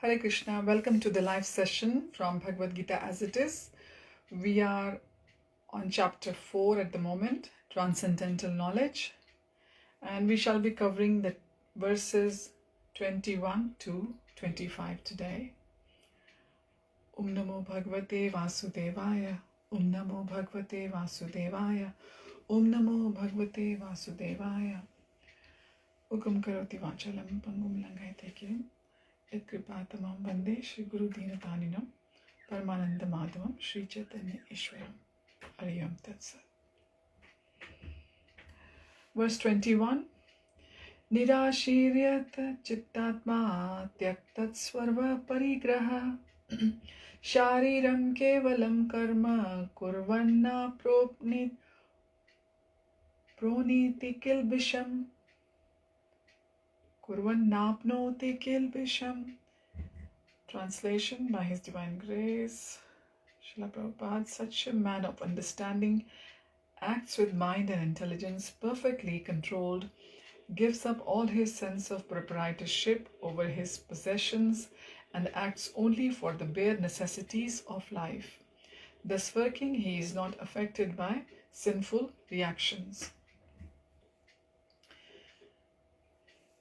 Hare Krishna, welcome to the live session from Bhagavad Gita as it is. We are on chapter 4 at the moment, Transcendental Knowledge, and we shall be covering the verses 21 to 25 today. Om Namo Bhagavate Vasudevaya, Om Namo Bhagavate Vasudevaya, Om Namo Bhagavate Vasudevaya. Ukam Karoti Vachalam Pangum Langaite Kirim. Kripatamam Vande Shri Guru Deenataninam Paramananda Madhavam Shri Chaitanya Ishwaram Ariyam Tatsat. Verse 21. Nirashiryat Chittatma Tyaktat Swarva Parigraha Shariram Kevalam Karma Kurvanna Proniti Kilbisham Kurvannapnoti Kilbisham. Translation by His Divine Grace, Srila Prabhupada, such a man of understanding acts with mind and intelligence perfectly controlled, gives up all his sense of proprietorship over his possessions, and acts only for the bare necessities of life. Thus working, he is not affected by sinful reactions.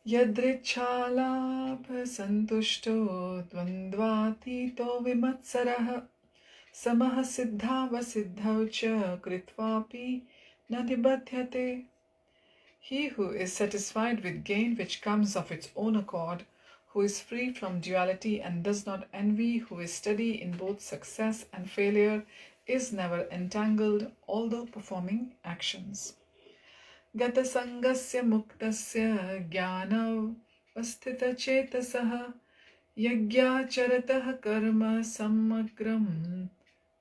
Yadrichālābha santushto dvandvātīto vimatsarah samah siddhava siddhau cha kritvapi nadibadhyate. He who is satisfied with gain which comes of its own accord, who is free from duality and does not envy, who is steady in both success and failure, is never entangled, although performing actions. Gata sangasya muktasya jnana vasthita chetasaha yagya charatah karma samagram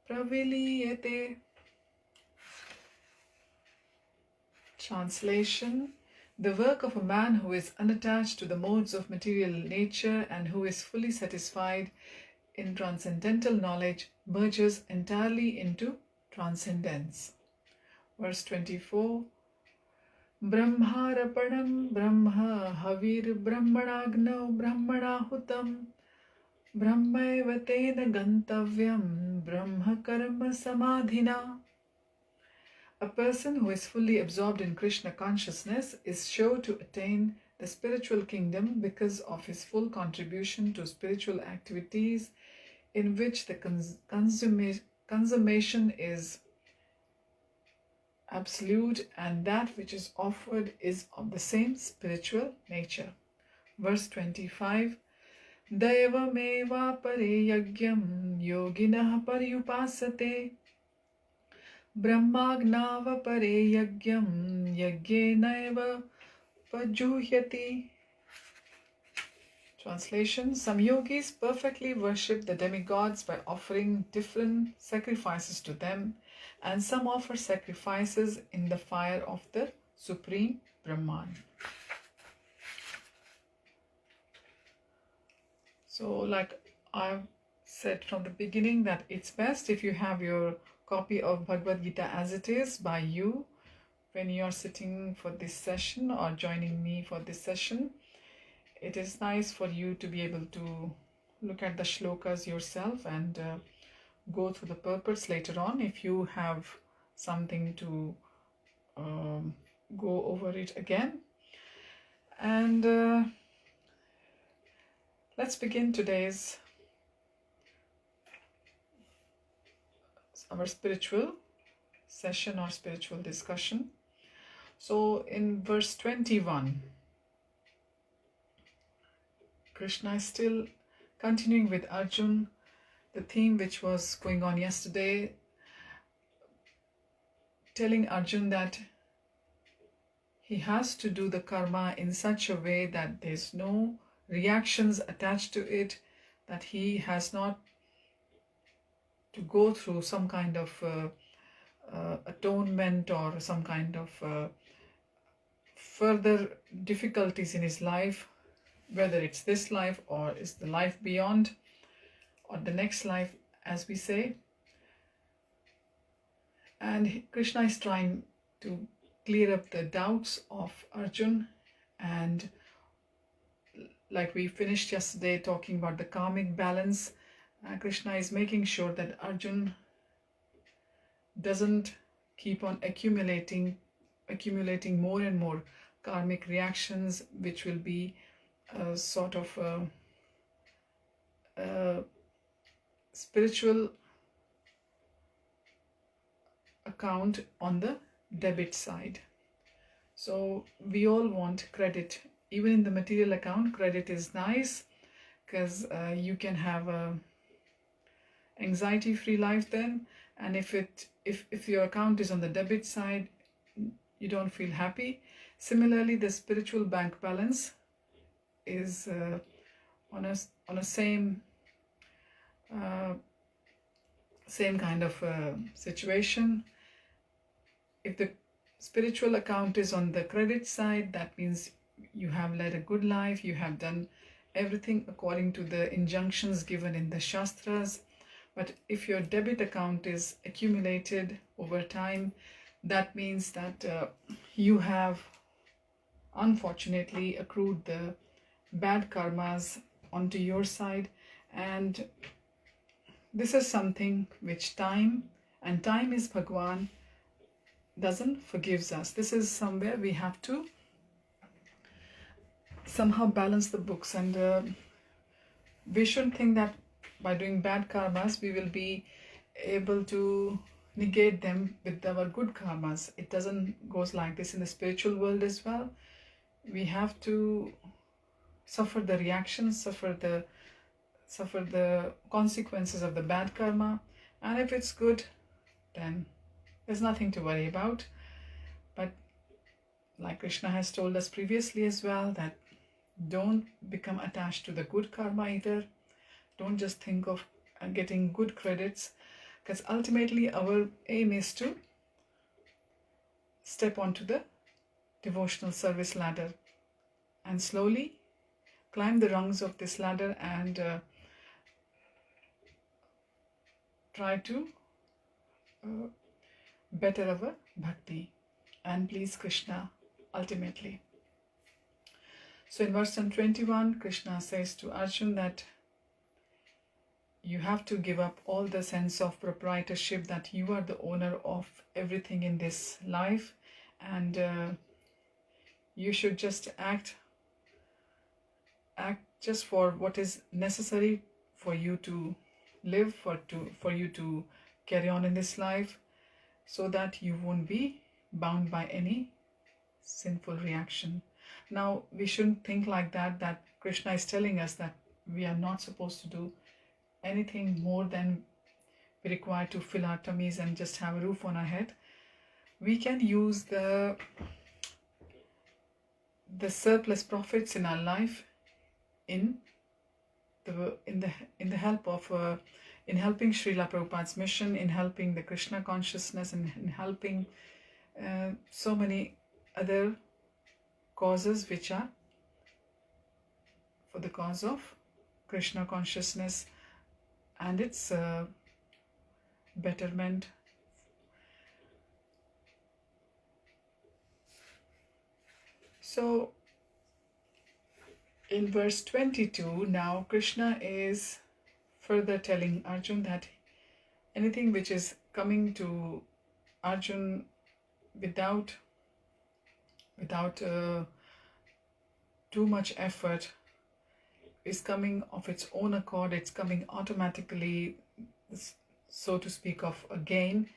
praviliyate. Translation: the work of a man who is unattached to the modes of material nature and who is fully satisfied in transcendental knowledge merges entirely into transcendence. Verse 24. Brahmarapanam Brahma Havir Brahmanagno Brahmanahutam Brahmaiva tena gantavyam Brahma karma samadhina. A person who is fully absorbed in Krishna consciousness is sure to attain the spiritual kingdom because of his full contribution to spiritual activities in which the consummation is absolute and that which is offered is of the same spiritual nature. Verse 25. Daivameva pare yagyam yoginah paryupasate brahmagnava pare yagyam yagyenaiva pajuhyati. Translation: some yogis perfectly worship the demigods by offering different sacrifices to them, and some offer sacrifices in the fire of the Supreme Brahman. So, like I've said from the beginning, that it's best if you have your copy of Bhagavad Gita as it is by you when you're sitting for this session or joining me for this session. It is nice for you to be able to look at the shlokas yourself and go through the purpose later on if you have something to go over it again. And let's begin today's our spiritual session or spiritual discussion. So in verse 21, Krishna is still continuing with Arjun, the theme which was going on yesterday, telling Arjun that he has to do the karma in such a way that there's no reactions attached to it, that he has not to go through some kind of atonement or some kind of further difficulties in his life, whether it's this life or is the life beyond or the next life, as we say. And Krishna is trying to clear up the doubts of Arjun and like we finished yesterday talking about the karmic balance, Krishna is making sure that Arjun doesn't keep on accumulating more and more karmic reactions, which will be a sort of a spiritual account on the debit side. So we all want credit. Even in the material account, credit is nice, because you can have a anxiety-free life then. And if your account is on the debit side, you don't feel happy. Similarly, the spiritual bank balance is on a same kind of situation. If the spiritual account is on the credit side, that means you have led a good life, you have done everything according to the injunctions given in the Shastras. But if your debit account is accumulated over time, that means that you have unfortunately accrued the bad karmas onto your side. And this is something which time is Bhagwan, doesn't forgives us. This is somewhere we have to somehow balance the books, and we shouldn't think that by doing bad karmas we will be able to negate them with our good karmas. It doesn't goes like this in the spiritual world as well. We have to suffer the reactions, suffer the consequences of the bad karma, and if it's good, then there's nothing to worry about. But like Krishna has told us previously as well, that don't become attached to the good karma either. Don't just think of getting good credits, because ultimately our aim is to step onto the devotional service ladder and slowly climb the rungs of this ladder and try to better our bhakti and please Krishna ultimately. So in verse 21, Krishna says to Arjun that you have to give up all the sense of proprietorship, that you are the owner of everything in this life, and you should just act just for what is necessary for you to live, for you to carry on in this life, so that you won't be bound by any sinful reaction. Now, we shouldn't think like that Krishna is telling us that we are not supposed to do anything more than we require to fill our tummies and just have a roof on our head. We can use the surplus profits in our life in the help of in helping Srila Prabhupada's mission, in helping the Krishna consciousness, and in helping so many other causes which are for the cause of Krishna consciousness and its betterment. So in verse 22, now Krishna is further telling Arjun that anything which is coming to Arjun without too much effort is coming of its own accord. It's coming automatically, so to speak, of a gain,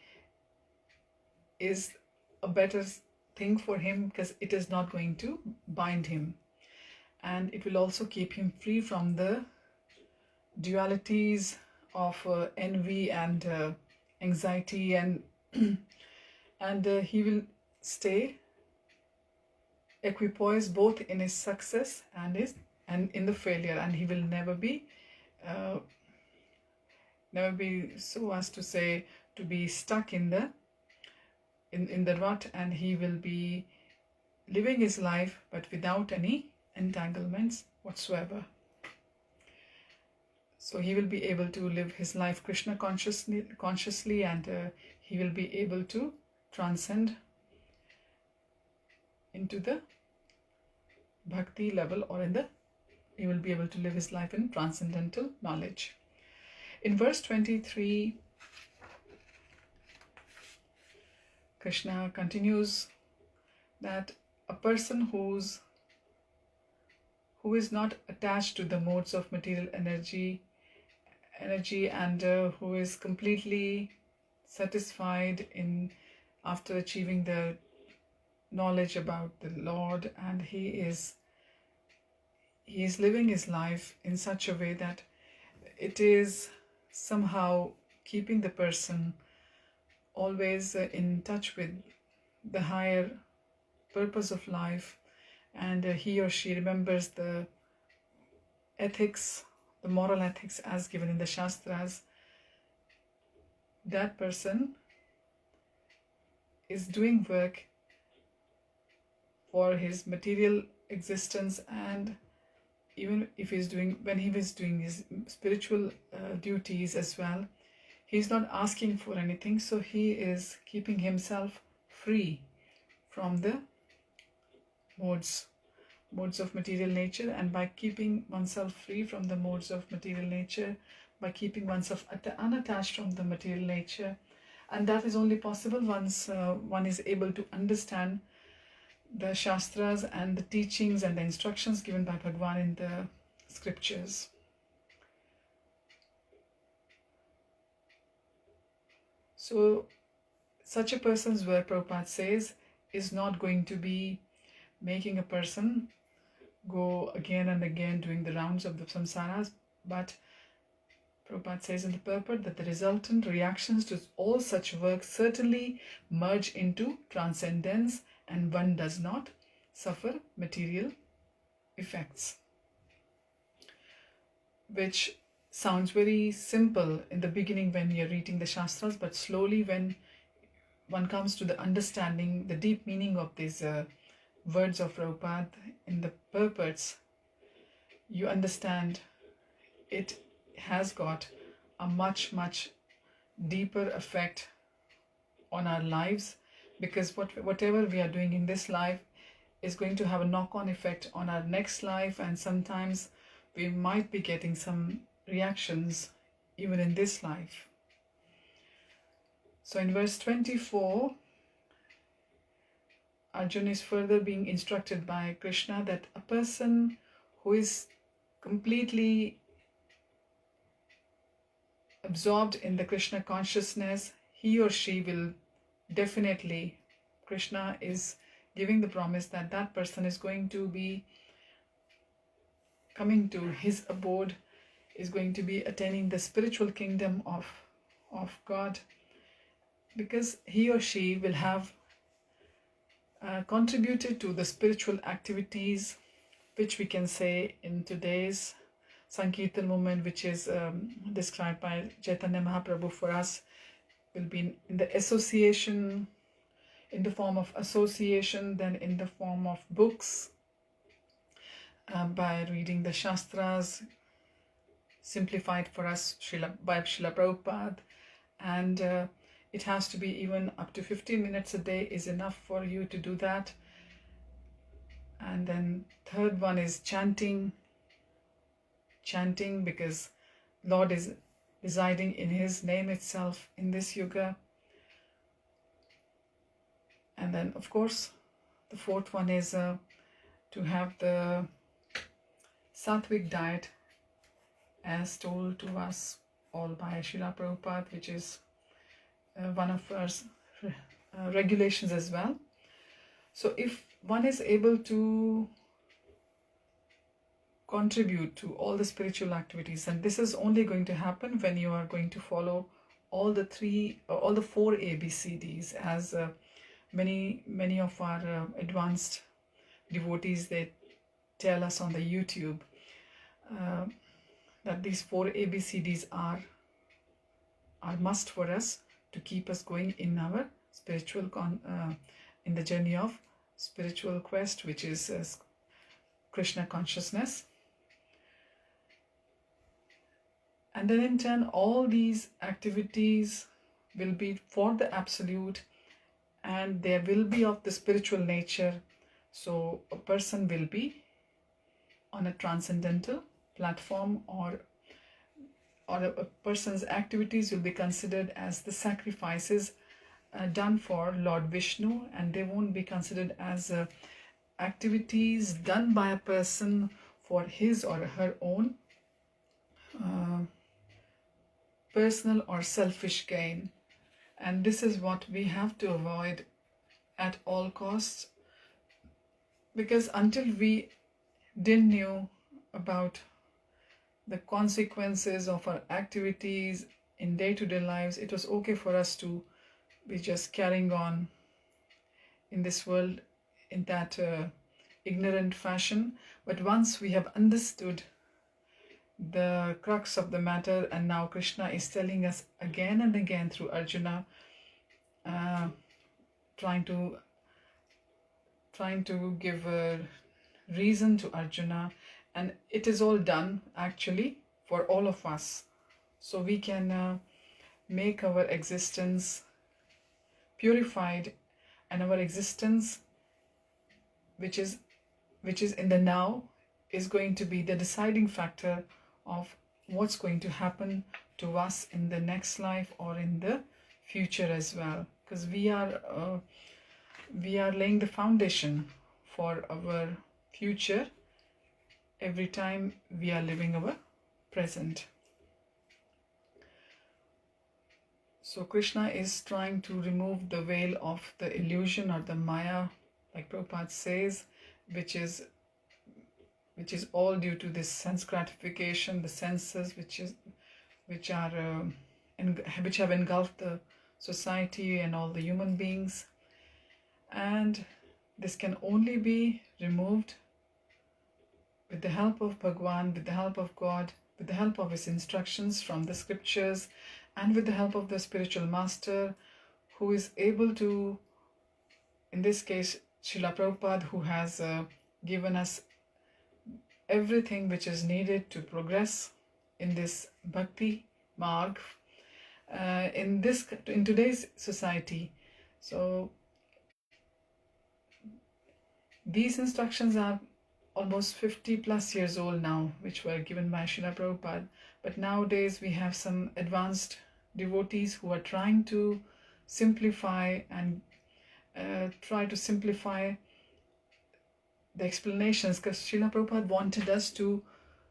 is a better thing for him, because it is not going to bind him, and it will also keep him free from the dualities of envy and anxiety, and and he will stay equipoised both in his success and in the failure, and he will never be so as to say to be stuck in the rut, and he will be living his life but without any entanglements whatsoever. So he will be able to live his life Krishna consciously, and he will be able to transcend into the bhakti level or in the he will be able to live his life in transcendental knowledge. In verse 23, Krishna continues that a person who is not attached to the modes of material energy and who is completely satisfied in after achieving the knowledge about the Lord, and he is living his life in such a way that it is somehow keeping the person always in touch with the higher purpose of life, and he or she remembers the ethics, the moral ethics as given in the Shastras. That person is doing work for his material existence, and even if when he was doing his spiritual duties as well, he's not asking for anything, so he is keeping himself free from the modes of material nature. And by keeping oneself free from the modes of material nature, by keeping oneself unattached from the material nature, and that is only possible once one is able to understand the Shastras and the teachings and the instructions given by Bhagwan in the scriptures. So such a person's work, Prabhupada says, is not going to be making a person go again and again doing the rounds of the samsaras, but Prabhupada says in the purport that the resultant reactions to all such work certainly merge into transcendence, and one does not suffer material effects. Which sounds very simple in the beginning when you're reading the Shastras, but slowly when one comes to the understanding, the deep meaning of these words of Prabhupada in the purports, you understand it has got a much, much deeper effect on our lives, because whatever we are doing in this life is going to have a knock-on effect on our next life, and sometimes we might be getting some reactions even in this life. So in verse 24, Arjuna is further being instructed by Krishna that a person who is completely absorbed in the Krishna consciousness, he or she will definitely, Krishna is giving the promise that that person is going to be coming to his abode, is going to be attaining the spiritual kingdom of God, because he or she will have contributed to the spiritual activities, which we can say in today's Sankirtan movement, which is described by Chaitanya Mahaprabhu for us, will be in the association, in the form of association, then in the form of books, by reading the Shastras, simplified for us by Srila Prabhupada, and it has to be even up to 15 minutes a day is enough for you to do that. And then third one is chanting, because Lord is residing in his name itself in this yuga. And then of course the fourth one is to have the sattvic diet as told to us all by Srila Prabhupada, which is one of our regulations as well. So if one is able to contribute to all the spiritual activities, and this is only going to happen when you are going to follow all the four ABCDs, as many of our advanced devotees, they tell us on the YouTube that these four ABCDs are must for us to keep us going in our spiritual in the journey of spiritual quest, which is Krishna consciousness. And then in turn, all these activities will be for the absolute, and they will be of the spiritual nature. So a person will be on a transcendental platform, or a person's activities will be considered as the sacrifices done for Lord Vishnu, and they won't be considered as activities done by a person for his or her own personal or selfish gain. And this is what we have to avoid at all costs, because until we didn't know about the consequences of our activities in day-to-day lives, it was okay for us to be just carrying on in this world in that ignorant fashion. But once we have understood the crux of the matter, and now Krishna is telling us again and again through Arjuna, trying to give a reason to Arjuna, and it is all done actually for all of us, so we can make our existence purified, and our existence which is in the now is going to be the deciding factor of what's going to happen to us in the next life or in the future as well, because we are laying the foundation for our future every time we are living our present. So Krishna is trying to remove the veil of the illusion or the Maya, like Prabhupada says, which is all due to this sense gratification, the senses which have engulfed the society and all the human beings. And this can only be removed with the help of Bhagwan, with the help of God, with the help of his instructions from the scriptures, and with the help of the spiritual master, who is able to, in this case Srila Prabhupada, who has given us everything which is needed to progress in this bhakti marg in today's society. So these instructions are almost 50 plus years old now, which were given by Srila Prabhupada. But nowadays we have some advanced devotees who are trying to simplify and try to simplify the explanations, because Srila Prabhupada wanted us to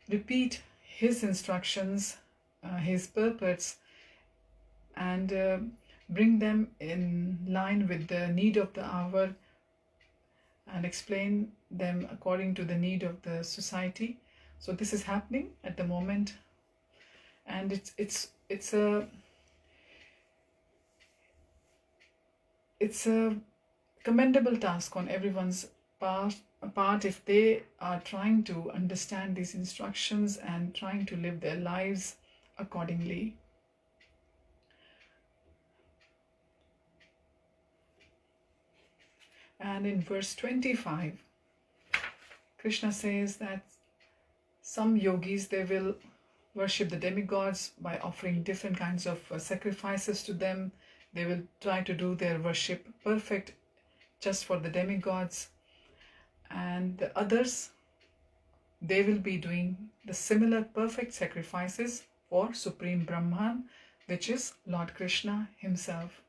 repeat his instructions, his purports, and bring them in line with the need of the hour and explain them according to the need of the society. So this is happening at the moment, and it's a commendable task on everyone's part if they are trying to understand these instructions and trying to live their lives accordingly. And in verse 25, Krishna says that some yogis, they will worship the demigods by offering different kinds of sacrifices to them. They will try to do their worship perfect just for the demigods. And the others, they will be doing the similar perfect sacrifices for Supreme Brahman, which is Lord Krishna himself.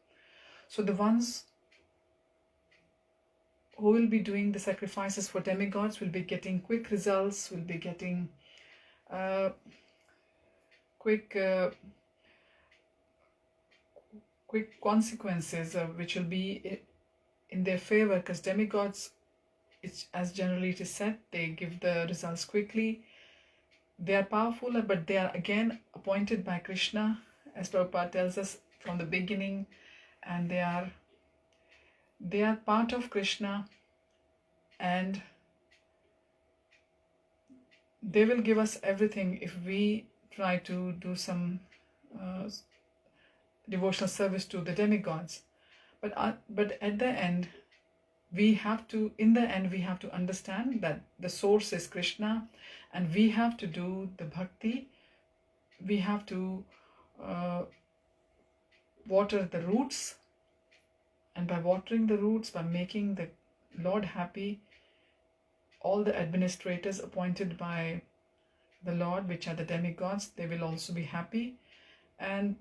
So the ones who will be doing the sacrifices for demigods will be getting quick results, will be getting quick consequences, which will be in their favor, because demigods, as generally it is said, they give the results quickly. They are powerful, but they are again appointed by Krishna, as Prabhupada tells us from the beginning, and they are part of Krishna, and they will give us everything if we try to do some devotional service to the demigods. But at the end, we have to understand that the source is Krishna, and we have to do the bhakti. We have to water the roots, and by watering the roots, by making the Lord happy, all the administrators appointed by the Lord, which are the demigods, they will also be happy, and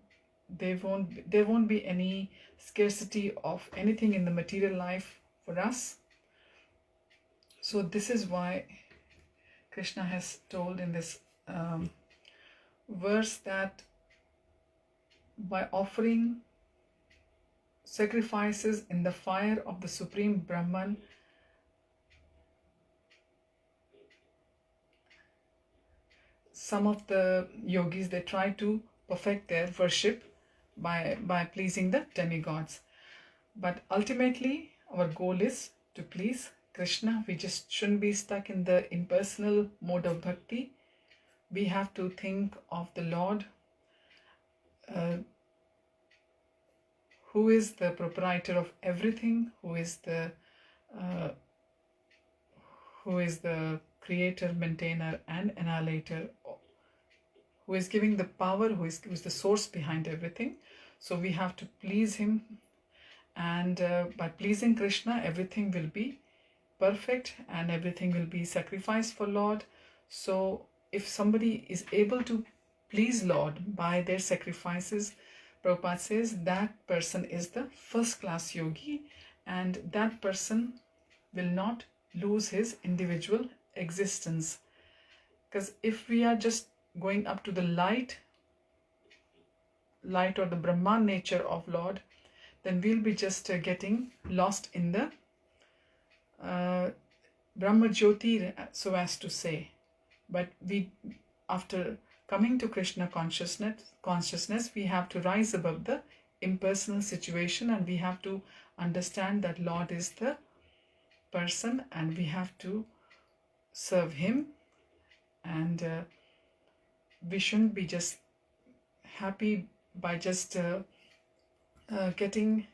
there won't be any scarcity of anything in the material life for us. So this is why Krishna has told in this verse that by offering sacrifices in the fire of the Supreme Brahman, some of the yogis, they try to perfect their worship by pleasing the demigods. But ultimately, our goal is to please Krishna. We just shouldn't be stuck in the impersonal mode of bhakti. We have to think of the Lord, who is the proprietor of everything, who is the creator, maintainer, and annihilator, who is giving the power, who is the source behind everything. So we have to please him, and by pleasing Krishna, everything will be perfect and everything will be sacrificed for Lord. So if somebody is able to please Lord by their sacrifices, Prabhupada says that person is the first class yogi, and that person will not lose his individual existence. Because if we are just going up to the light or the Brahman nature of Lord, then we'll be just getting lost in the Brahma Jyoti, so as to say. But we, after coming to Krishna consciousness, we have to rise above the impersonal situation, and we have to understand that Lord is the person, and we have to serve him, and we shouldn't be just happy by just getting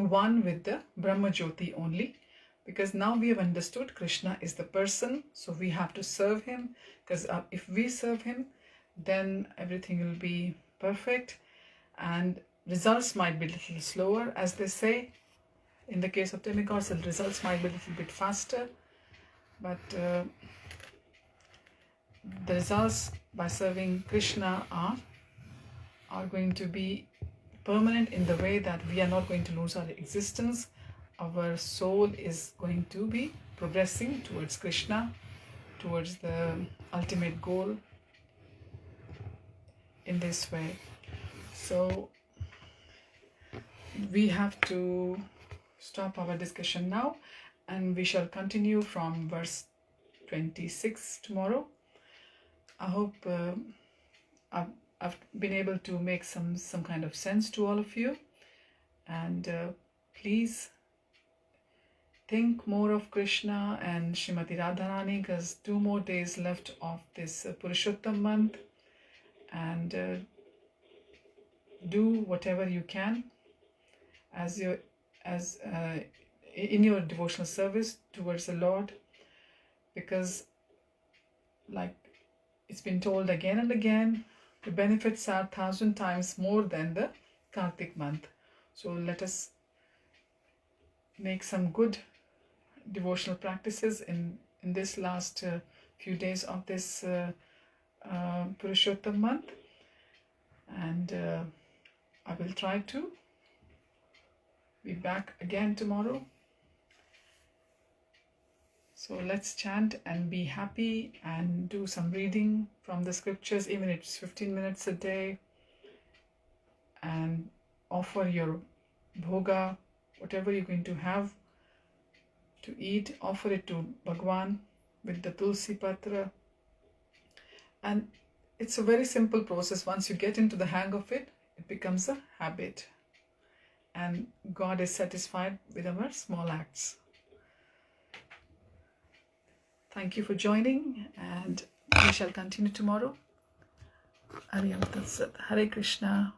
one with the Brahma Jyoti only, because now we have understood Krishna is the person, so we have to serve him, because if we serve him, then everything will be perfect, and results might be a little slower, as they say. In the case of demigods, the results might be a little bit faster, but the results by serving Krishna are going to be permanent, in the way that we are not going to lose our existence. Our soul is going to be progressing towards Krishna, towards the ultimate goal in this way. So we have to stop our discussion now, and we shall continue from verse 26 tomorrow. I hope I've been able to make some kind of sense to all of you, and please think more of Krishna and Srimati Radharani, because 2 more days left of this Purushottam month, and do whatever you can in your devotional service towards the Lord, because like it's been told again and again, the benefits are 1,000 times more than the Kartik month. So let us make some good devotional practices in this last few days of this Purushottam month, and I will try to be back again tomorrow. So let's chant and be happy and do some reading from the scriptures, even if it's 15 minutes a day, and offer your bhoga, whatever you're going to have to eat, offer it to Bhagwan with the tulsi patra. And it's a very simple process. Once you get into the hang of it, it becomes a habit, and God is satisfied with our small acts. Thank you for joining, and we shall continue tomorrow. Hare Krishna.